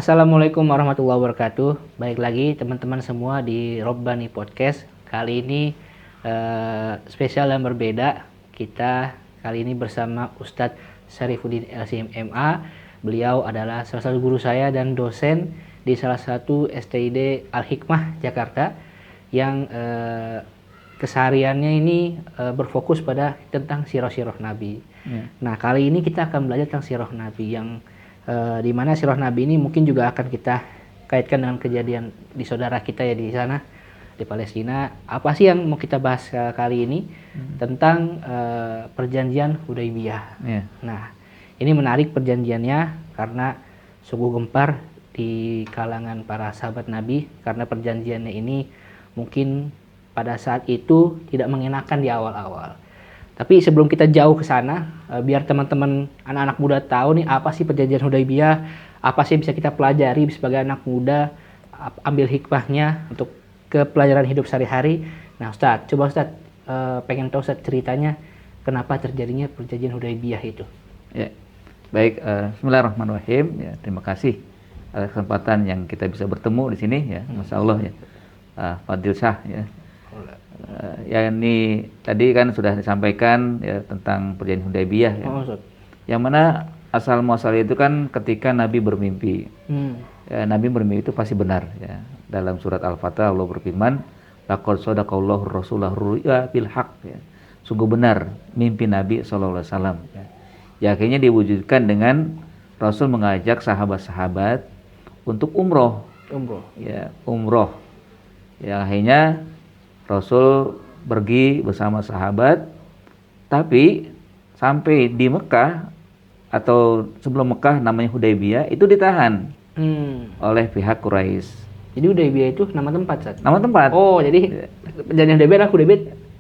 Assalamualaikum warahmatullahi wabarakatuh. Baik lagi teman-teman semua di Robbani Podcast. Kali ini spesial dan berbeda. Kita kali ini bersama Ustadz Syarifuddin LCM MA. Beliau adalah salah satu guru saya dan dosen di salah satu STID Al-Hikmah Jakarta yang kesehariannya ini berfokus pada tentang sirah-sirah Nabi. Nah, kali ini kita akan belajar tentang sirah Nabi yang di mana sirah Nabi ini mungkin juga akan kita kaitkan dengan kejadian di saudara kita ya di sana di Palestina. Apa sih yang mau kita bahas kali ini tentang perjanjian Hudaybiyah. Nah, ini menarik perjanjiannya karena sungguh gempar di kalangan para sahabat Nabi karena perjanjiannya ini mungkin pada saat itu tidak mengenakan di awal-awal. Tapi sebelum kita jauh ke sana, biar teman-teman anak-anak muda tahu nih apa sih perjanjian Hudaybiyah, apa sih yang bisa kita pelajari sebagai anak muda, ambil hikmahnya untuk ke pelajaran hidup sehari-hari. Nah, Ustadz, coba Ustadz pengen tahu Ustadz ceritanya kenapa terjadinya perjanjian Hudaybiyah itu. Ya, baik. Bismillahirrahmanirrahim. Ya, terima kasih atas kesempatan yang kita bisa bertemu di sini. Ya, Masya Allah ya, Fadil Syah ya. Ya ini tadi kan sudah disampaikan ya tentang perjanjian Hudaybiyah ya. Yang mana asal muasal itu kan ketika Nabi bermimpi. Ya, Nabi bermimpi itu pasti benar ya. Dalam surat Al-Fatah Allah berfirman, laqad shadaqallahu rasulahu ru'ya bil haqq ya. Sungguh benar mimpi Nabi sallallahu alaihi wasallam ya. Ya akhirnya diwujudkan dengan Rasul mengajak sahabat-sahabat untuk umroh. Ya, umroh. Ya akhirnya Rasul pergi bersama sahabat, tapi sampai di Mekah atau sebelum Mekah namanya Hudaybiyah itu ditahan oleh pihak Quraisy. Jadi Hudaybiyah itu nama tempat, Sat? Nama tempat. Oh, jadi perjanjian Hudaybiyah adalah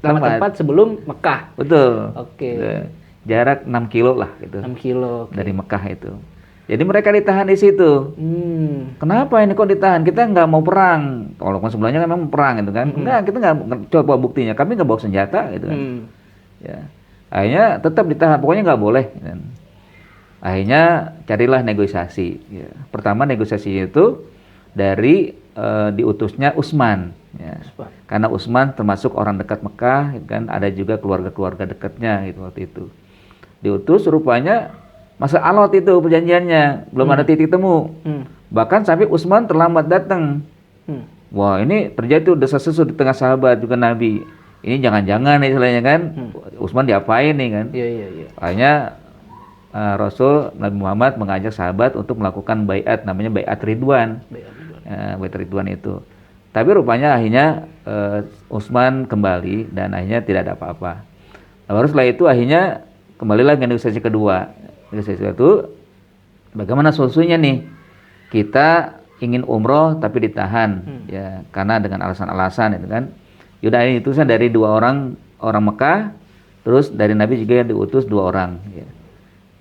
nama tempat sebelum Mekah. Betul. Oke. Jarak 6 kilo lah gitu. 6 kilo. Okay. Dari Mekah itu. Jadi mereka ditahan di situ. Kenapa ini kok ditahan? Kita nggak mau perang. Walaupun sebelumnya memang perang gitu kan. Enggak, kita nggak coba buktinya. Kami nggak bawa senjata gitu kan. Ya. Akhirnya tetap ditahan. Pokoknya nggak boleh. Kan. Akhirnya carilah negosiasi. Ya. Pertama negosiasi itu dari diutusnya Utsman. Ya. Karena Utsman termasuk orang dekat Mekah. Gitu kan. Ada juga keluarga-keluarga dekatnya gitu waktu itu. Diutus rupanya masa alot itu perjanjiannya, belum ada titik temu. Bahkan sampai Utsman terlambat datang. Wah, ini terjadi tuh desas-desus di tengah sahabat juga Nabi. Ini jangan-jangan istilahnya kan. Utsman diapain nih kan? Iya. Akhirnya Rasul Nabi Muhammad mengajak sahabat untuk melakukan baiat, namanya baiat Ridwan. Baiat Ridwan itu. Tapi rupanya akhirnya Utsman kembali dan akhirnya tidak ada apa-apa. Baru setelah itu akhirnya kembalilah ke negosiasi kedua. Negosiasi itu bagaimana solusinya nih? Kita ingin umroh tapi ditahan ya karena dengan alasan-alasan itu kan. Yaudah ini utusan dari dua orang Mekah, terus dari Nabi juga yang diutus 2 orang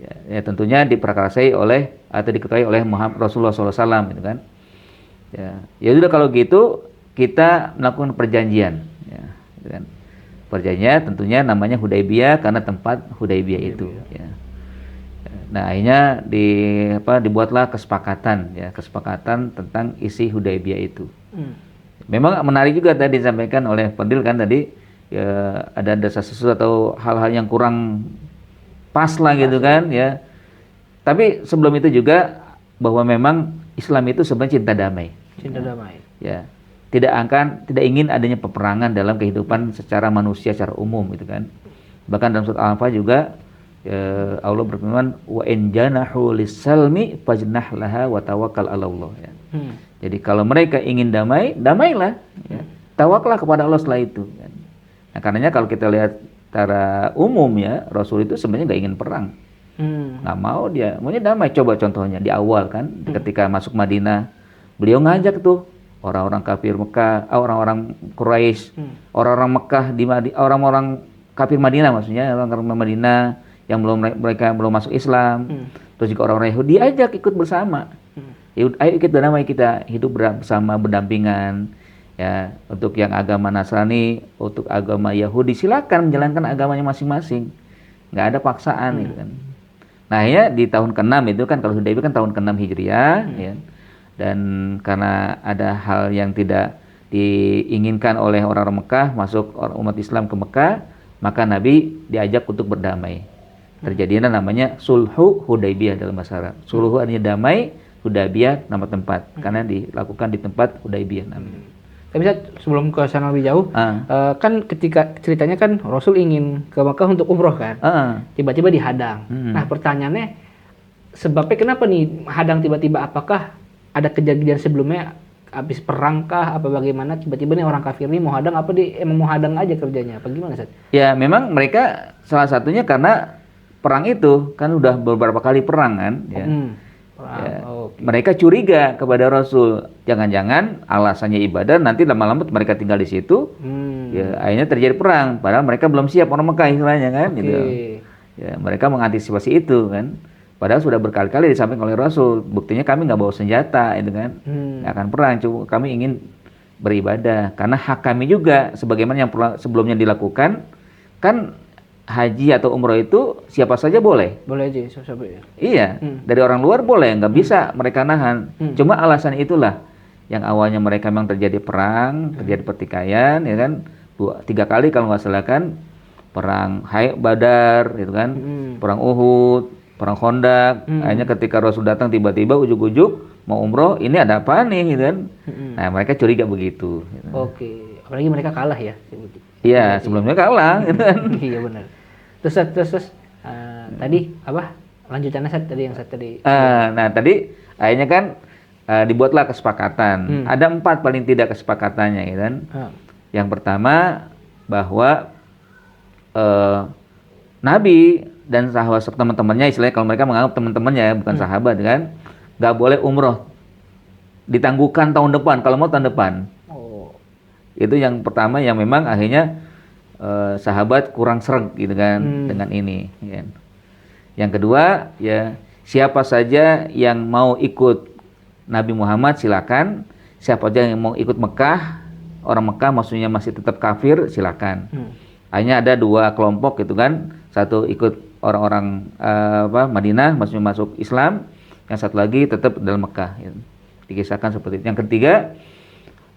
ya tentunya diperkarasai oleh atau diketahui oleh Rasulullah SAW gitu kan. Ya sudah kalau gitu kita melakukan perjanjian ya gitu kan. Perjanjian tentunya namanya Hudaybiyah karena tempat Hudaybiyah itu ya. Nah akhirnya dibuatlah kesepakatan tentang isi Hudaybiyah itu. Memang menarik juga tadi disampaikan oleh Fadil kan tadi ya, ada desas-desus atau hal-hal yang kurang pas lah gitu kan ya. Tapi sebelum itu juga bahwa memang Islam itu sebenarnya cinta damai. Cinta damai. Ya. Tidak ingin adanya peperangan dalam kehidupan secara manusia secara umum gitu kan. Bahkan dalam surat Al-Anfal juga Allah berfirman wa in janahu lis-salmi fajnah laha wa tawakkal 'ala Allah ya. Jadi kalau mereka ingin damai, damailah ya. Tawakallah kepada Allah setelah itu kan. Nah, karenanya kalau kita lihat secara umum ya, Rasul itu sebenarnya enggak ingin perang. Enggak mau dia, maunya damai. Coba contohnya di awal kan ketika masuk Madinah, beliau ngajak tuh orang-orang kafir Mekah, orang-orang Quraisy, orang-orang Mekah orang-orang kafir Madinah maksudnya, orang-orang Madinah yang mereka belum masuk Islam, terus juga orang-orang Yahudi ajak ikut bersama. Ayo ikut damai kita hidup bersama berdampingan. Ya, untuk yang agama Nasrani, untuk agama Yahudi silakan menjalankan agamanya masing-masing. Nggak ada paksaan gitu kan. Nah, ya di tahun ke-6 itu kan kalau Hudaybiyah kan tahun ke-6 Hijriah ya. dan karena ada hal yang tidak diinginkan oleh orang-orang Mekah masuk umat Islam ke Mekah, maka Nabi diajak untuk berdamai. Terjadinya namanya Sulhu Hudaybiyah dalam bahasa Arab. Sulhu artinya damai, Hudaybiyah nama tempat, karena dilakukan di tempat Hudaybiyah namanya. Tapi sebelum ke sana lebih jauh, kan ketika ceritanya kan Rasul ingin ke Mekah untuk umroh kan, tiba-tiba dihadang. Nah pertanyaannya, sebabnya kenapa nih hadang tiba-tiba? Apakah ada kejadian sebelumnya habis perang kah? Apa bagaimana? Tiba-tiba nih orang kafir ini mau hadang, apa dia emang mau hadang aja kerjanya? Apa gimana Sat? Ya memang mereka salah satunya karena perang itu kan udah beberapa kali perang kan, ya. Mereka curiga kepada Rasul, jangan-jangan alasannya ibadah, nanti lama-lama mereka tinggal di situ, ya akhirnya terjadi perang, padahal mereka belum siap orang Mekah istilahnya kan, gitu. Ya mereka mengantisipasi itu kan, padahal sudah berkali-kali disampaikan oleh Rasul, buktinya kami nggak bawa senjata, itu kan, nggak akan perang, cuma kami ingin beribadah, karena hak kami juga, sebagaimana yang sebelumnya dilakukan, kan. Haji atau umroh itu siapa saja boleh. Boleh aja, siapa ya? Iya, dari orang luar boleh, nggak bisa mereka nahan. Cuma alasan itulah yang awalnya mereka memang terjadi perang, terjadi pertikaian, ya kan, 3 kali kalau nggak salah kan, perang Badar, itu kan, perang Uhud, perang Khandaq. Akhirnya ketika Rasul datang tiba-tiba ujuk-ujuk mau umroh, ini ada apa nih, gitu kan? Nah mereka curiga begitu. Gitu. Oke, apalagi mereka kalah ya. Iya, sebelumnya kalah, gitu kan? Iya benar. Terus tadi apa lanjutannya tadi yang tadi? Nah tadi akhirnya kan dibuatlah kesepakatan. Ada 4 paling tidak kesepakatannya, gitu kan? Yang pertama bahwa Nabi dan sahabat teman-temannya, istilahnya kalau mereka menganggap teman-temannya bukan sahabat, kan, nggak boleh umroh, ditangguhkan tahun depan. Kalau mau tahun depan. Itu yang pertama yang memang akhirnya sahabat kurang sreg gitu kan dengan ini. Ya. Yang kedua ya siapa saja yang mau ikut Nabi Muhammad silakan. Siapa saja yang mau ikut Mekah, orang Mekah maksudnya masih tetap kafir silakan. Hanya ada 2 kelompok gitu kan. Satu ikut orang-orang Madinah maksudnya masuk Islam. Yang satu lagi tetap dalam Mekah. Gitu. Dikisahkan seperti itu. Yang ketiga,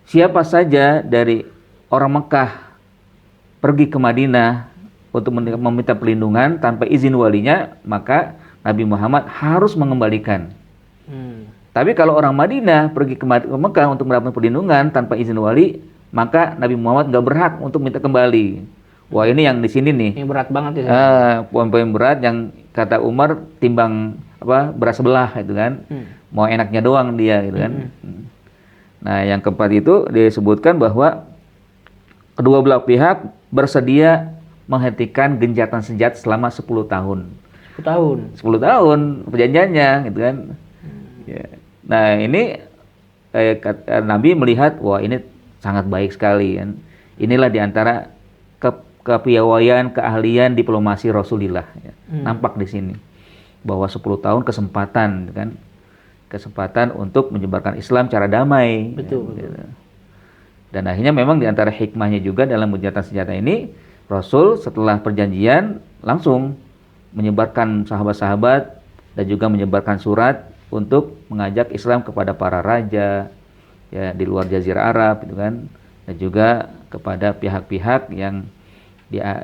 siapa saja dari orang Mekah pergi ke Madinah untuk meminta perlindungan tanpa izin walinya, maka Nabi Muhammad harus mengembalikan. Tapi kalau orang Madinah pergi ke Mekah untuk mendapatkan perlindungan tanpa izin wali, maka Nabi Muhammad nggak berhak untuk minta kembali. Wah ini yang di sini nih. Yang berat banget ya. Poin-poin berat yang kata Umar timbang beras sebelah itu kan. Mau enaknya doang dia gitu kan. Nah yang keempat itu disebutkan bahwa kedua belah pihak bersedia menghentikan gencatan senjata selama 10 tahun. 10 tahun? 10 tahun perjanjiannya gitu kan. Ya. Nah ini Nabi melihat, wah ini sangat baik sekali kan. Inilah diantara kepiawaian, keahlian diplomasi Rasulullah. Ya. Nampak di sini. Bahwa 10 tahun kesempatan kan. Kesempatan untuk menyebarkan Islam cara damai. Betul. Ya, gitu. Dan akhirnya memang diantara hikmahnya juga dalam gencatan senjata ini, Rasul setelah perjanjian langsung menyebarkan sahabat-sahabat dan juga menyebarkan surat untuk mengajak Islam kepada para raja ya di luar Jazirah Arab gitu kan, dan juga kepada pihak-pihak yang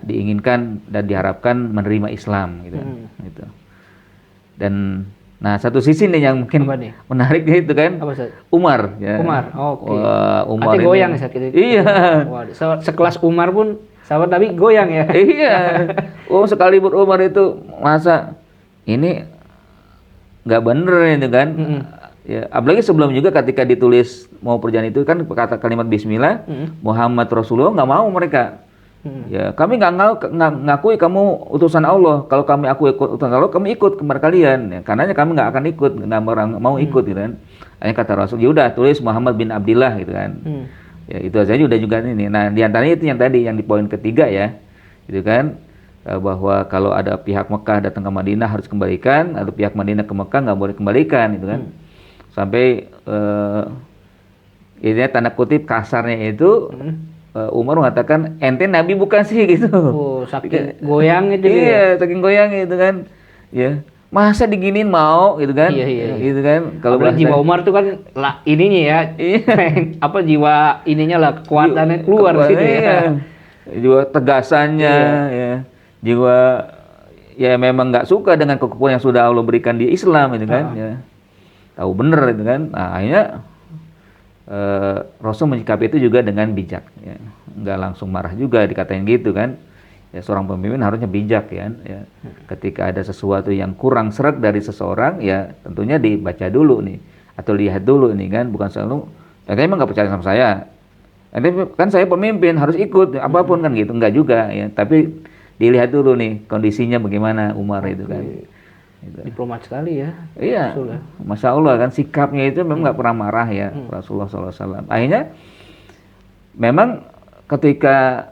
diinginkan dan diharapkan menerima Islam gitu. Gitu. Dan nah satu sisi nih yang mungkin menarik itu kan Umar ya. Umar, oke. Umar ini goyang saat itu. Iya. Wah, sekelas Umar pun sahabat Nabi goyang ya. Iya. Sekalipun Umar itu masa ini nggak bener itu kan. Ya, apalagi sebelum juga ketika ditulis mau perjanjian itu kan kata kalimat Bismillah, Muhammad Rasulullah nggak mau mereka. Ya, kami nggak ngakui kamu utusan Allah. Kalau kami akui utusan Allah, kami ikut kepada kalian. Ya, karenanya kami nggak akan ikut, nggak mau ikut, gitu kan. Akhirnya kata Rasul, ya udah tulis Muhammad bin Abdillah, gitu kan. Ya itu aja udah juga ini. Nah diantaranya itu yang tadi, yang di poin ketiga ya, gitu kan, bahwa kalau ada pihak Mekah datang ke Madinah harus kembalikan, atau pihak Madinah ke Mekah nggak boleh kembalikan, gitu kan. Sampai ini tanda kutip kasarnya itu. Umar mengatakan ente nabi bukan sih gitu. Saking goyang itu. Iya, saking goyang itu kan. Ya. masa diginiin mau gitu kan? Iya. Gitu kan? Kalau Apalagi jiwa Umar tuh kan ininya ya, apa jiwa ininya lah, kekuatannya keluar di situ ya. Iya. Jiwa tegasannya, ya. Jiwa ya memang nggak suka dengan kekuatan yang sudah Allah berikan di Islam itu kan, ya. Tahu bener itu kan. Nah, akhirnya Rasul menyikapi itu juga dengan bijak, ya. Nggak langsung marah juga dikatain gitu kan. Ya, seorang pemimpin harusnya bijak ya. Ketika ada sesuatu yang kurang seret dari seseorang, ya tentunya dibaca dulu nih atau lihat dulu nih kan, bukan selalu emang nggak percaya sama saya. Nanti kan saya pemimpin harus ikut apapun kan gitu, enggak juga ya. Tapi dilihat dulu nih kondisinya bagaimana Umar itu kan. Gitu. Diplomat sekali ya. Iya, Masya Allah kan sikapnya itu memang nggak pernah marah ya Rasulullah SAW. Akhirnya memang ketika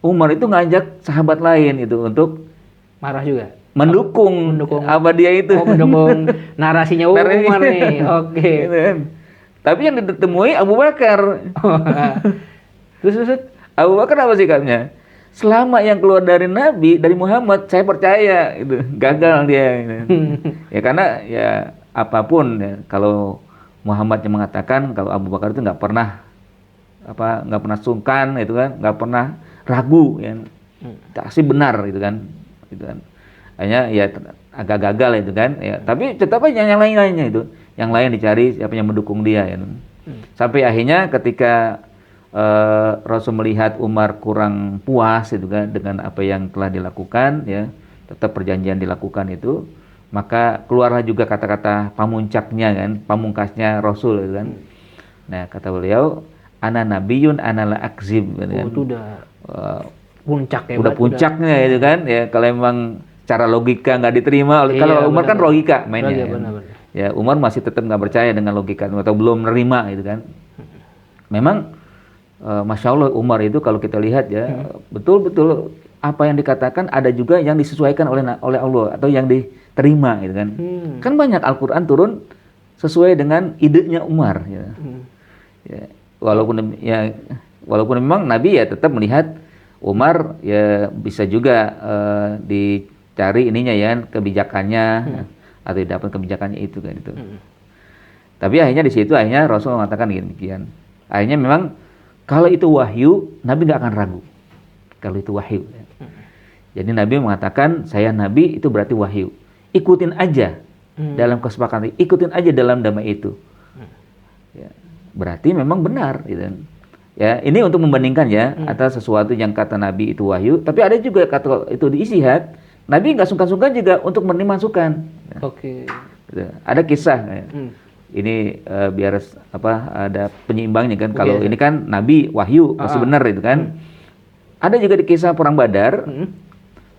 Umar itu ngajak sahabat lain itu untuk marah juga, mendukung apa dia itu. Oh, mendukung narasinya Umar nih. Oke. Gitu kan. Tapi yang ditemui Abu Bakar. Terus Abu Bakar apa sikapnya? Selama yang keluar dari Nabi, dari Muhammad, saya percaya itu. Gagal dia gitu. Ya karena ya apapun ya, kalau Muhammad yang mengatakan, kalau Abu Bakar itu nggak pernah sungkan itu kan, nggak pernah ragu ya. Pasti benar gitu kan. Hanya ya agak gagal itu kan ya, tapi tetap aja yang lain-lainnya itu. Yang lain dicari siapa yang mendukung dia ya. Sampai akhirnya ketika Rasul melihat Umar kurang puas itu kan dengan apa yang telah dilakukan ya, tetap perjanjian dilakukan itu, maka keluarlah juga kata-kata pamuncaknya kan, pamungkasnya Rasul itu kan. Nah, kata beliau, ana nabiyun ana la akzib gitu kan. Itu udah puncak ya. Udah puncaknya itu kan ya, kalau memang cara logika nggak diterima oleh kalau Umar kan logika mainnya. Iya, kan. Ya Umar masih tetap nggak percaya dengan logika atau belum menerima gitu kan. Memang Masya Allah Umar itu kalau kita lihat ya betul-betul apa yang dikatakan ada juga yang disesuaikan oleh Allah atau yang diterima gitu kan. Kan banyak Al-Quran turun sesuai dengan idenya Umar ya. Ya, walaupun memang Nabi ya tetap melihat Umar ya bisa juga dicari ininya ya kebijakannya atau dapat kebijakannya itu kan itu. Tapi akhirnya di situ Rasul mengatakan demikian. Akhirnya memang kalau itu wahyu Nabi nggak akan ragu. Kalau itu wahyu. Ya. Jadi Nabi mengatakan saya Nabi itu berarti wahyu. Ikutin aja dalam kesepakatan. Ikutin aja dalam damai itu. Ya, berarti memang benar. Gitu. Ya ini untuk membandingkan ya atas sesuatu yang kata Nabi itu wahyu. Tapi ada juga kata itu diistihad. Nabi nggak sungkan-sungkan juga untuk menerima masukan. Oke. Gitu. Ada kisah. Ya. Ini biar ada penyeimbangnya kan. Kalau ini kan Nabi wahyu pasti benar itu kan. Ada juga di kisah perang Badar.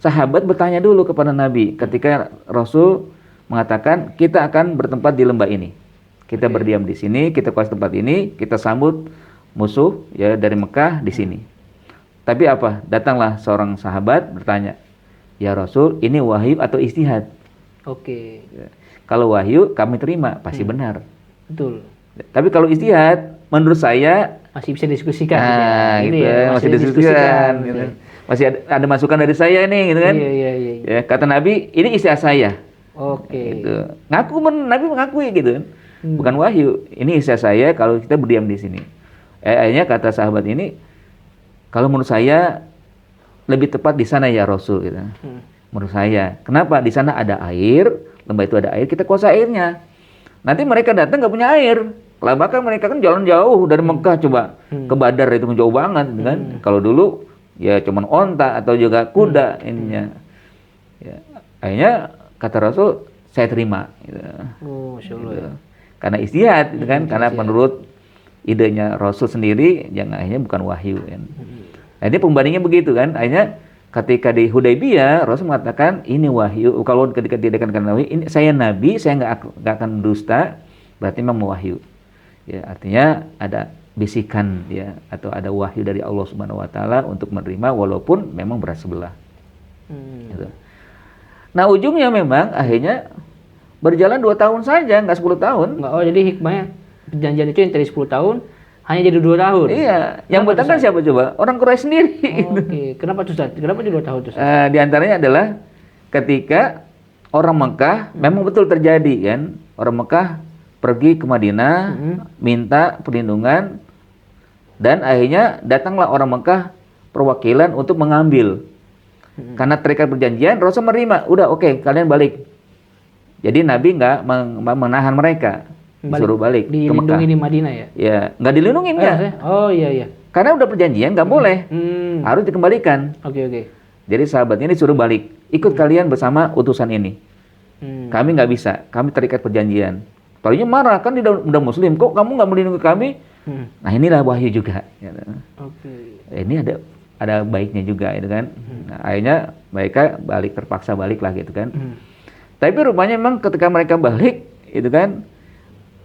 Sahabat bertanya dulu kepada Nabi ketika Rasul mengatakan kita akan bertempat di lembah ini. Kita berdiam di sini, kita kuasai tempat ini, kita sambut musuh ya dari Mekah di sini. Tapi apa? Datanglah seorang sahabat bertanya, "Ya Rasul, ini wahyu atau ijtihad?" Oke. Kalau wahyu kami terima, pasti benar. Betul. Tapi kalau ijtihad, menurut saya masih bisa diskusikan. Gitu ya, masih diskusikan. Gitu. Masih ada masukan dari saya nih, gitu kan? Iya. Ya, kata Nabi, ini ijtihad saya. Oke. Gitu. Nabi mengakui gitu kan. Bukan wahyu. Ini ijtihad saya kalau kita berdiam di sini. Akhirnya kata sahabat ini, kalau menurut saya lebih tepat di sana ya Rasul gitu. Menurut saya. Kenapa? Di sana ada air, lembah itu ada air, kita kuasai airnya. Nanti mereka datang nggak punya air. Lah bahkan mereka kan jalan jauh dari Mekah coba ke Badar itu jauh banget kan. Kalau dulu ya cuman onta atau juga kuda ininya. Ya. Akhirnya kata Rasul saya terima gitu. Oh, Masya Allah. Gitu. Karena ijtihad gitu kan, karena menurut idenya Rasul sendiri yang akhirnya bukan wahyu kan. Nah, ini pembandingnya begitu kan. Akhirnya ketika di Hudaybiyah Rasul mengatakan ini wahyu. Kalau ketika dikatakan wahyu, ini saya nabi, saya nggak akan dusta, berarti memang wahyu. Ya, artinya ada bisikan ya atau ada wahyu dari Allah Subhanahu wa taala untuk menerima walaupun memang berat sebelah. Gitu. Nah, ujungnya memang akhirnya berjalan 2 tahun saja, nggak 10 tahun. Oh, jadi hikmahnya perjanjian itu yang tadi 10 tahun hanya jadi 2 tahun. Iya, yang bertanggung siapa coba? Orang Quraisy sendiri. Oke. Kenapa tuh Ustaz? Kenapa jadi 2 tahun tuh? Di antaranya adalah ketika orang Mekah memang betul terjadi kan. Orang Mekah pergi ke Madinah, minta perlindungan, dan akhirnya datanglah orang Mekah perwakilan untuk mengambil. Karena terikat perjanjian, Rasul menerima, udah oke, kalian balik. Jadi Nabi nggak menahan mereka, disuruh balik ke Mekah. Dilindungi di Madinah ya? Ya, nggak dilindungi enggak. Oh iya. Karena udah perjanjian, nggak boleh, harus dikembalikan. Oke. Jadi sahabatnya ini suruh balik, ikut kalian bersama utusan ini. Kami nggak bisa, kami terikat perjanjian. Tadinya marah, kan dia udah muslim, kok kamu nggak melindungi kami? Nah inilah wahyu juga. Ini ada baiknya juga, itu kan. Nah, akhirnya mereka terpaksa balik lah gitu kan. Tapi rupanya memang ketika mereka balik, itu kan,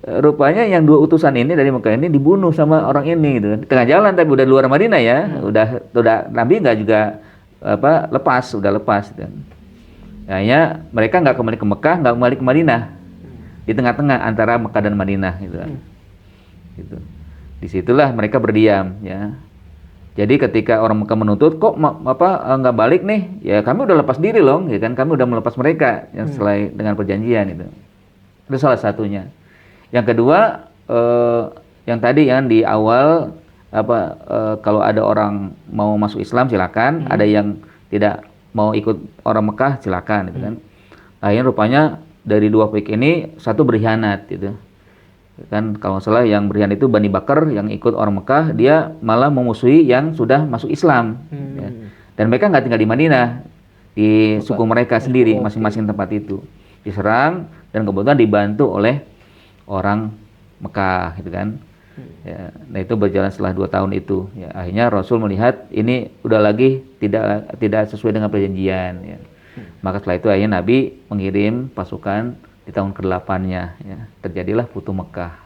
rupanya yang 2 utusan ini dari Mekah ini dibunuh sama orang ini, gitu kan. Tengah jalan, tapi udah luar Madinah ya, udah Nabi nggak juga udah lepas. Gitu kan. Akhirnya mereka nggak kembali ke Mekah, nggak kembali ke Madinah, di tengah-tengah antara Mekah dan Madinah, gitu kan. Gitu. Disitulah mereka berdiam, ya. Jadi ketika orang Mekah menuntut, kok nggak balik nih? Ya kami udah lepas diri loh, ya kan? Kami udah melepas mereka yang sesuai dengan perjanjian itu. Itu salah satunya. Yang kedua, yang tadi yang di awal kalau ada orang mau masuk Islam silakan, ada yang tidak mau ikut orang Mekah silakan, gitu kan. Akhirnya rupanya dari 2 pihak ini satu berkhianat, gitu. Kan kalau salah yang berkhianat itu Bani Bakar yang ikut orang Mekah, dia malah memusuhi yang sudah masuk Islam. Ya. Dan mereka nggak tinggal di Madinah, di suku mereka sendiri, masing-masing tempat itu diserang dan kebetulan dibantu oleh orang Mekah, gitu kan. Ya, nah itu berjalan setelah 2 tahun itu. Ya, akhirnya Rasul melihat ini udah lagi tidak sesuai dengan perjanjian. Ya. Maka setelah itu akhirnya Nabi mengirim pasukan di tahun ke-8-nya. Ya, terjadilah Futuh Mekah.